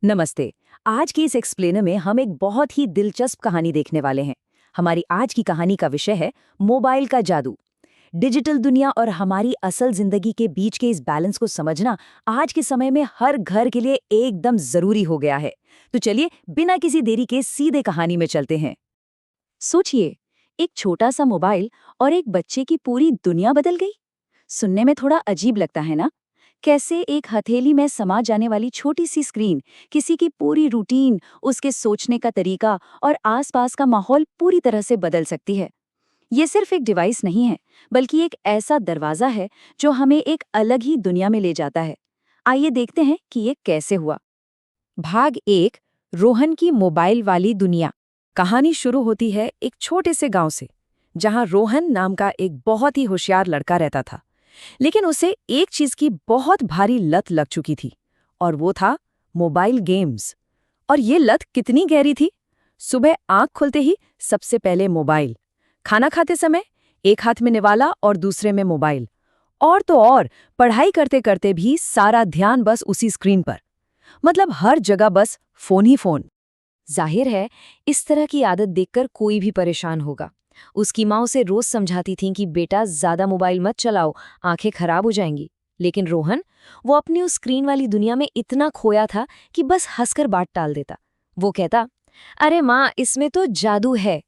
नमस्ते। आज की इस एक्सप्लेनर में हम एक बहुत ही दिलचस्प कहानी देखने वाले हैं। हमारी आज की कहानी का विषय है मोबाइल का जादू। डिजिटल दुनिया और हमारी असल जिंदगी के बीच के इस बैलेंस को समझना आज के समय में हर घर के लिए एकदम जरूरी हो गया है। तो चलिए बिना किसी देरी के सीधे कहानी में चलते हैं। सोचिए, एक छोटा सा मोबाइल और एक बच्चे की पूरी दुनिया बदल गई। सुनने में थोड़ा अजीब लगता है ना? कैसे एक हथेली में समा जाने वाली छोटी सी स्क्रीन किसी की पूरी रूटीन, उसके सोचने का तरीका और आसपास का माहौल पूरी तरह से बदल सकती है। ये सिर्फ एक डिवाइस नहीं है, बल्कि एक ऐसा दरवाजा है जो हमें एक अलग ही दुनिया में ले जाता है। आइए देखते हैं कि ये कैसे हुआ। भाग 1, रोहन की मोबाइल वाली दुनिया। कहानी शुरू होती है एक छोटे से गांव से, जहां रोहन नाम का एक बहुत ही होशियार लड़का रहता था। लेकिन उसे एक चीज की बहुत भारी लत लग चुकी थी, और वो था मोबाइल गेम्स। और ये लत कितनी गहरी थी? सुबह आंख खुलते ही सबसे पहले मोबाइल, खाना खाते समय एक हाथ में निवाला और दूसरे में मोबाइल, और तो और पढ़ाई करते करते भी सारा ध्यान बस उसी स्क्रीन पर। मतलब हर जगह बस फोन ही फोन। जाहिर है, इस तरह की आदत देखकर कोई भी परेशान होगा। उसकी माँ उसे रोज समझाती थी कि बेटा ज्यादा मोबाइल मत चलाओ, आंखें खराब हो जाएंगी। लेकिन रोहन, वो अपनी उस स्क्रीन वाली दुनिया में इतना खोया था कि बस हंसकर बात टाल देता। वो कहता, अरे माँ, इसमें तो जादू है।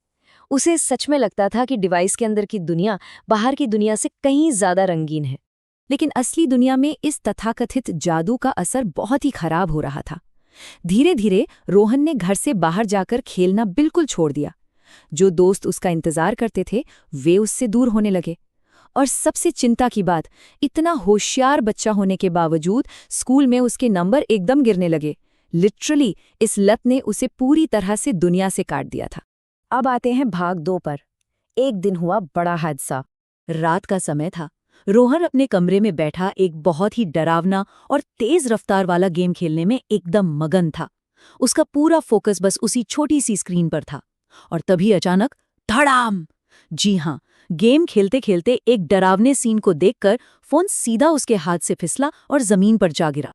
उसे सच में लगता था कि डिवाइस के अंदर की दुनिया बाहर की दुनिया से कहीं ज्यादा रंगीन है। लेकिन असली दुनिया में इस तथाकथित जादू का असर बहुत ही खराब हो रहा था। धीरे धीरे रोहन ने घर से बाहर जाकर खेलना बिल्कुल छोड़ दिया। जो दोस्त उसका इंतजार करते थे, वे उससे दूर होने लगे। और सबसे चिंता की बात, इतना होशियार बच्चा होने के बावजूद स्कूल में उसके नंबर एकदम गिरने लगे। लिटरली इस लत ने उसे पूरी तरह से दुनिया से काट दिया था। अब आते हैं भाग 2 पर। एक दिन हुआ बड़ा हादसा। रात का समय था। रोहन अपने कमरे में बैठा एक बहुत ही डरावना और तेज रफ्तार वाला गेम खेलने में एकदम मगन था। उसका पूरा फोकस बस उसी छोटी सी स्क्रीन पर था। और तभी अचानक धड़ाम! जी हाँ, गेम खेलते खेलते एक डरावने सीन को देखकर फोन सीधा उसके हाथ से फिसला और जमीन पर जा गिरा।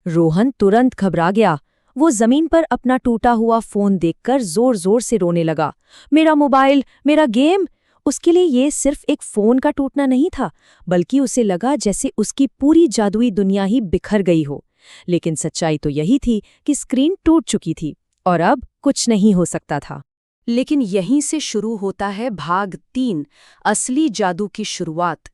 रोहन तुरंत घबरा गया। वो जमीन पर अपना टूटा हुआ फोन देखकर जोर जोर से रोने लगा। मेरा मोबाइल, मेरा गेम! उसके लिए ये सिर्फ एक फोन का टूटना नहीं था, बल्कि उसे लगा जैसे उसकी पूरी जादुई दुनिया ही बिखर गई हो। लेकिन सच्चाई तो यही थी कि स्क्रीन टूट चुकी थी और अब कुछ नहीं हो सकता था। लेकिन यहीं से शुरू होता है भाग 3, असली जादू की शुरुआत।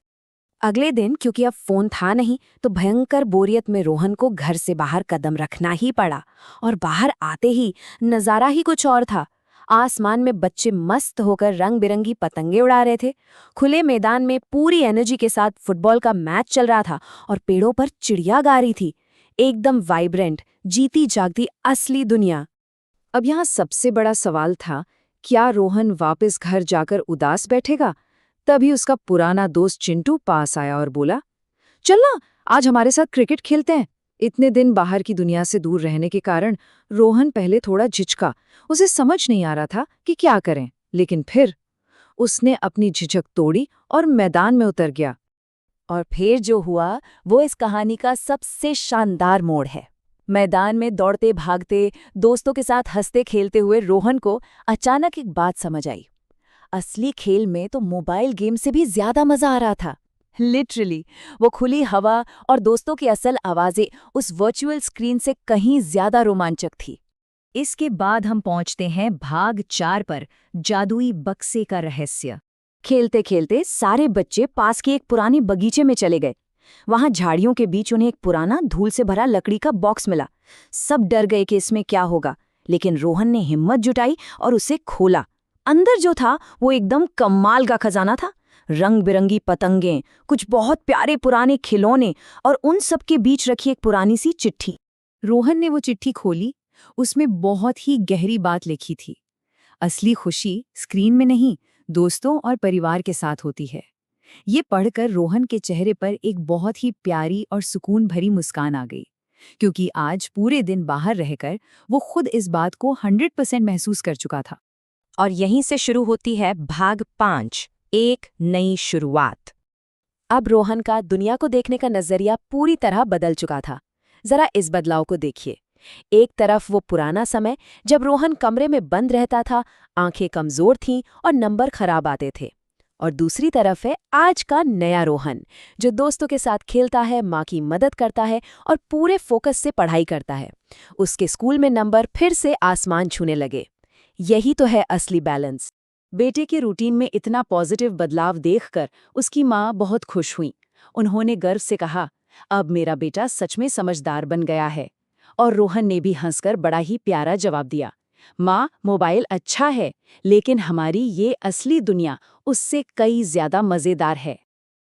अगले दिन क्योंकि अब फोन था नहीं, तो भयंकर बोरियत में रोहन को घर से बाहर कदम रखना ही पड़ा। और बाहर आते ही नज़ारा ही कुछ और था। आसमान में बच्चे मस्त होकर रंग बिरंगी पतंगे उड़ा रहे थे। खुले मैदान में पूरी एनर्जी के साथ फुटबॉल का मैच चल रहा था और पेड़ों पर चिड़िया गा रही थी। एकदम वाइब्रेंट, जीती जागती असली दुनिया। अब यहाँ सबसे बड़ा सवाल था, क्या रोहन वापस घर जाकर उदास बैठेगा? तभी उसका पुराना दोस्त चिंटू पास आया और बोला, चलना, आज हमारे साथ क्रिकेट खेलते हैं। इतने दिन बाहर की दुनिया से दूर रहने के कारण रोहन पहले थोड़ा झिझका। उसे समझ नहीं आ रहा था कि क्या करें, लेकिन फिर उसने अपनी झिझक तोड़ी और मैदान में उतर गया। और फिर जो हुआ वो इस कहानी का सबसे शानदार मोड़ है। मैदान में दौड़ते भागते, दोस्तों के साथ हंसते खेलते हुए रोहन को अचानक एक बात समझ आई। असली खेल में तो मोबाइल गेम से भी ज्यादा मजा आ रहा था। लिटरली वो खुली हवा और दोस्तों की असल आवाजें उस वर्चुअल स्क्रीन से कहीं ज्यादा रोमांचक थी। इसके बाद हम पहुंचते हैं भाग 4 पर, जादुई बक्से का रहस्य। खेलते खेलते सारे बच्चे पास के एक पुरानी बगीचे में चले गए। वहां झाड़ियों के बीच उन्हें एक पुराना धूल से भरा लकड़ी का बॉक्स मिला। सब डर गए कि इसमें क्या होगा, लेकिन रोहन ने हिम्मत जुटाई और उसे खोला। अंदर जो था वो एकदम कमाल का खजाना था। रंग बिरंगी पतंगें, कुछ बहुत प्यारे पुराने खिलौने और उन सब के बीच रखी एक पुरानी सी चिट्ठी। रोहन ने वो चिट्ठी खोली। उसमें बहुत ही गहरी बात लिखी थी। असली खुशी स्क्रीन में नहीं, दोस्तों और परिवार के साथ होती है। ये पढ़कर रोहन के चेहरे पर एक बहुत ही प्यारी और सुकून भरी मुस्कान आ गई, क्योंकि आज पूरे दिन बाहर रहकर वो खुद इस बात को 100% महसूस कर चुका था। और यहीं से शुरू होती है भाग 5, एक नई शुरुआत। अब रोहन का दुनिया को देखने का नजरिया पूरी तरह बदल चुका था। जरा इस बदलाव को देखिए। एक तरफ वो पुराना समय जब रोहन कमरे में बंद रहता था, आंखें कमजोर थीं और नंबर खराब आते थे, और दूसरी तरफ है आज का नया रोहन, जो दोस्तों के साथ खेलता है, माँ की मदद करता है और पूरे फोकस से पढ़ाई करता है। उसके स्कूल में नंबर फिर से आसमान छूने लगे। यही तो है असली बैलेंस। बेटे के रूटीन में इतना पॉजिटिव बदलाव देखकर उसकी माँ बहुत खुश हुई। उन्होंने गर्व से कहा, अब मेरा बेटा सच में समझदार बन गया है। और रोहन ने भी हंसकर बड़ा ही प्यारा जवाब दिया, माँ, मोबाइल अच्छा है, लेकिन हमारी ये असली दुनिया उससे कई ज्यादा मजेदार है।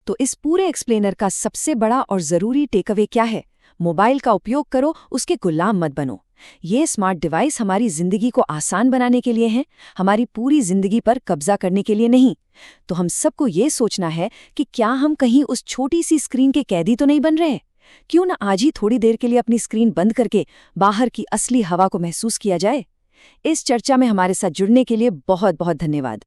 तो इस पूरे एक्सप्लेनर का सबसे बड़ा और जरूरी टेकअवे क्या है? मोबाइल का उपयोग करो, उसके गुलाम मत बनो। ये स्मार्ट डिवाइस हमारी जिंदगी को आसान बनाने के लिए हैं, हमारी पूरी जिंदगी पर कब्जा करने के लिए नहीं। तो हम सबको ये सोचना है कि क्या हम कहीं उस छोटी सी स्क्रीन के कैदी तो नहीं बन रहे? क्यों ना आज ही थोड़ी देर के लिए अपनी स्क्रीन बंद करके बाहर की असली हवा को महसूस किया जाए। इस चर्चा में हमारे साथ जुड़ने के लिए बहुत बहुत धन्यवाद।